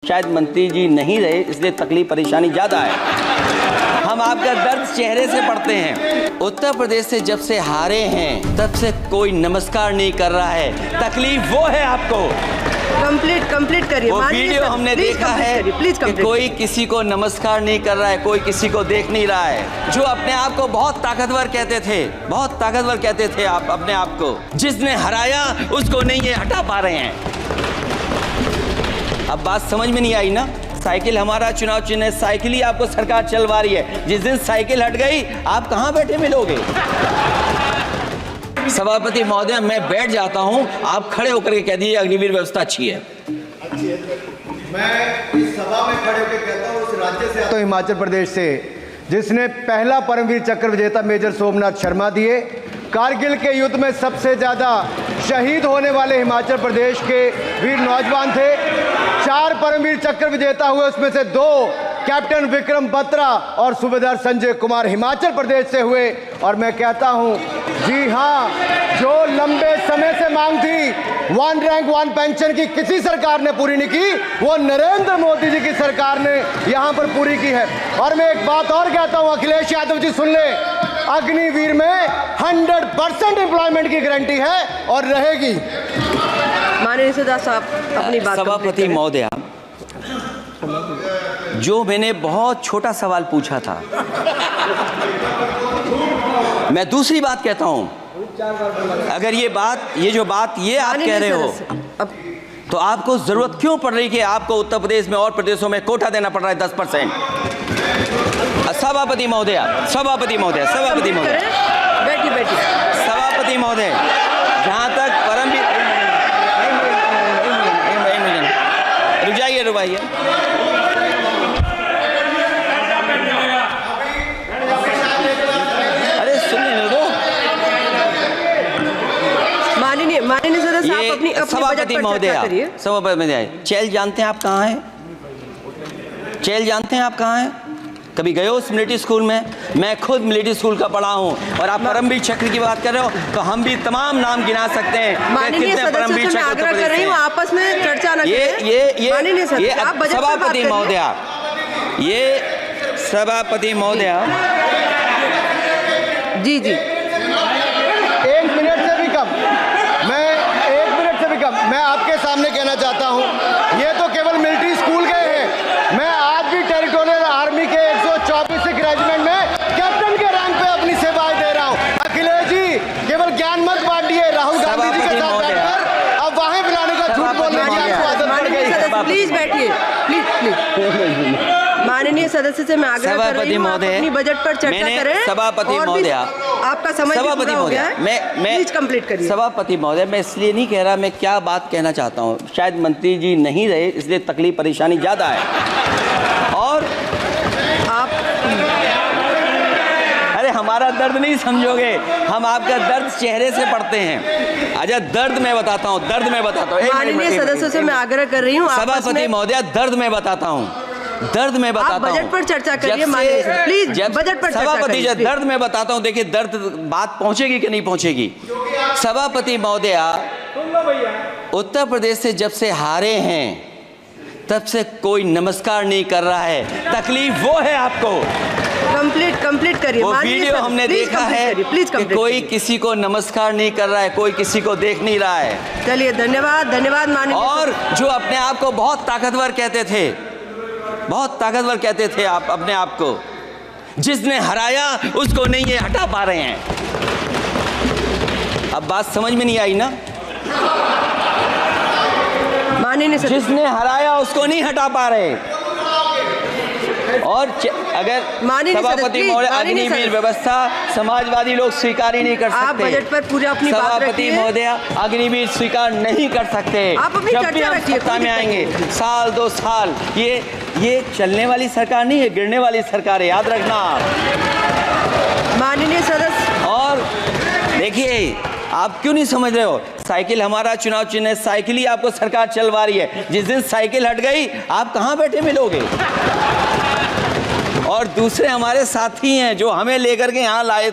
शायद मंत्री जी नहीं रहे इसलिए तकलीफ परेशानी ज़्यादा है। हम आपका दर्द चेहरे से पढ़ते हैं। उत्तर प्रदेश से जब से हारे हैं तब से कोई नमस्कार नहीं कर रहा है। तकलीफ वो है आपको। कंप्लीट करिए। वो वीडियो हमने देखा है कि कोई किसी को नमस्कार नहीं कर रहा है, कोई किसी को देख नहीं रहा है। जो अपने आप को बहुत ताकतवर कहते थे, बहुत ताकतवर कहते थे आप अपने आप को, जिसने हराया उसको नहीं ये हटा पा रहे हैं। अब बात समझ में नहीं आई ना? साइकिल हमारा चुनाव चिन्ह है, साइकिल ही आपको सरकार चलवा रही है। जिस दिन साइकिल हट गई आप कहाँ बैठे मिलोगे? सभापति महोदय, मैं बैठ जाता हूं, आप खड़े होकर के कह दीजिए अग्निवीर व्यवस्था अच्छी है। मैं इस सभा में खड़े होकर कहता हूं, उस राज्य से आता हूं, हिमाचल प्रदेश से, जिसने पहला परमवीर चक्र विजेता मेजर सोमनाथ शर्मा दिए। कारगिल के युद्ध में सबसे ज्यादा शहीद होने वाले हिमाचल प्रदेश के वीर नौजवान थे। 4 परमवीर चक्र विजेता हुए, उसमें से 2 कैप्टन विक्रम बत्रा और सूबेदार संजय कुमार हिमाचल प्रदेश से हुए। और मैं कहता हूं, जी हां, जो लंबे समय से मांग थी 1 रैंक 1 पेंशन की किसी सरकार ने पूरी नहीं की, वो नरेंद्र मोदी जी की सरकार ने यहां पर पूरी की है। और मैं एक बात और कहता हूं, अखिलेश यादव जी सुन ले, अग्निवीर में 100% एम्प्लॉयमेंट की गारंटी है और रहेगी। माननीय सदा साहब अपनी बात। सभापति महोदय, जो मैंने बहुत छोटा सवाल पूछा था, मैं दूसरी बात कहता हूं। अगर ये जो बात आप कह रहे हो, तो आपको जरूरत क्यों पड़ रही कि आपको उत्तर प्रदेश में और प्रदेशों में कोटा देना पड़ रहा है 10%? सभापति महोदय, सभापति महोदय, सभापति महोदय, बैठी सभापति महोदय, जहां तक परमवीर, रुक जाइए। अरे सुनिए दो। माननीय सदस्य साहब अपनी सभापति महोदय, सभापति महोदय, चैल जानते हैं आप कहाँ हैं? चैल जानते हैं आप कहाँ हैं? कभी गए हो उस मिलिट्री स्कूल में? मैं खुद मिलिट्री स्कूल का पढ़ा हूँ। और आप परमवीर चक्र की बात कर रहे हो, तो हम भी तमाम नाम गिना सकते हैं। माननीय सदस्य से आग्रह कर रही हूँ, आपस में चर्चा न करें। माननीय सदस्य, सभापति महोदय, ये सभापति महोदय, जी 1 मिनट से भी कम, मैं आपके सामने कहना चाहता हूं, ये तो केवल मिलिट्री स्कूल गए हैं। मैं आज भी टेरिटोरियल आर्मी के 124 रेजिमेंट में कैप्टन के रैंक पे अपनी सेवाएं दे रहा हूं। अखिलेश जी, केवल ज्ञान मत बांटिए। राहुल गांधी जी के साथ बैठकर अब वहां बुलाने का झूठ बोलने की आपको आदत पड़ गई। प्लीज बैठिए, प्लीज। माननीय सदस्य से मैं आग्रह कर रही हूं, आप अपनी बजट पर चर्चा करें। सभापति महोदय, आपका समय पूरा हो गया है, मैं प्लीज कंप्लीट करिए। सभापति महोदय, मैं इसलिए नहीं कह रहा, मैं क्या बात कहना चाहता हूँ, शायद मंत्री जी नहीं रहे इसलिए तकलीफ परेशानी ज़्यादा है। और आप, अरे हमारा दर्द नहीं समझोगे, हम आपका दर्द चेहरे से पढ़ते हैं। अच्छा, दर्द मैं बताता हूँ। माननीय सदस्यों से मैं आग्रह कर रही हूँ, सभापति महोदय, दर्द मैं बताता हूँ। बजट पर चर्चा करिए, प्लीज बजट पर चर्चा करिए। दर्द मैं बताता हूँ। देखिए, दर्द बात पहुंचेगी कि नहीं पहुंचेगी? सभापति महोदय, उत्तर प्रदेश से जब से हारे हैं तब से कोई नमस्कार नहीं कर रहा है। तकलीफ वो है आपको। कंप्लीट करिए। वो वीडियो हमने देखा है कि कोई किसी को नमस्कार नहीं कर रहा है, कोई किसी को देख नहीं रहा है। चलिए, धन्यवाद माननीय। और जो अपने आप को बहुत ताकतवर कहते थे, बहुत ताकतवर कहते थे आप अपने आप को, जिसने हराया उसको नहीं ये हटा पा रहे हैं। अब बात समझ में नहीं आई ना? माननीय जिसने हराया उसको नहीं हटा पा रहे। और अगर सभापति महोदय, अग्निवीर व्यवस्था समाजवादी लोग स्वीकार ही नहीं कर सकते। आप बजट पर पूरी अपनी बात रखिए। सभापति महोदय, अग्निवीर स्वीकार नहीं कर सकते। आप अपनी चर्चा रखिए। सत्ता में आएंगे 1 2 साल, ये चलने वाली सरकार नहीं है, गिरने वाली सरकार है, याद रखना आप। माननीय सदस्य, और देखिए, आप क्यों नहीं समझ रहे हो? साइकिल हमारा चुनाव चिन्ह है, साइकिल ही आपको सरकार चलवा रही है। जिस दिन साइकिल हट गई आप कहाँ बैठे मिलोगे? और दूसरे हमारे साथी हैं जो हमें लेकर के यहाँ लाए।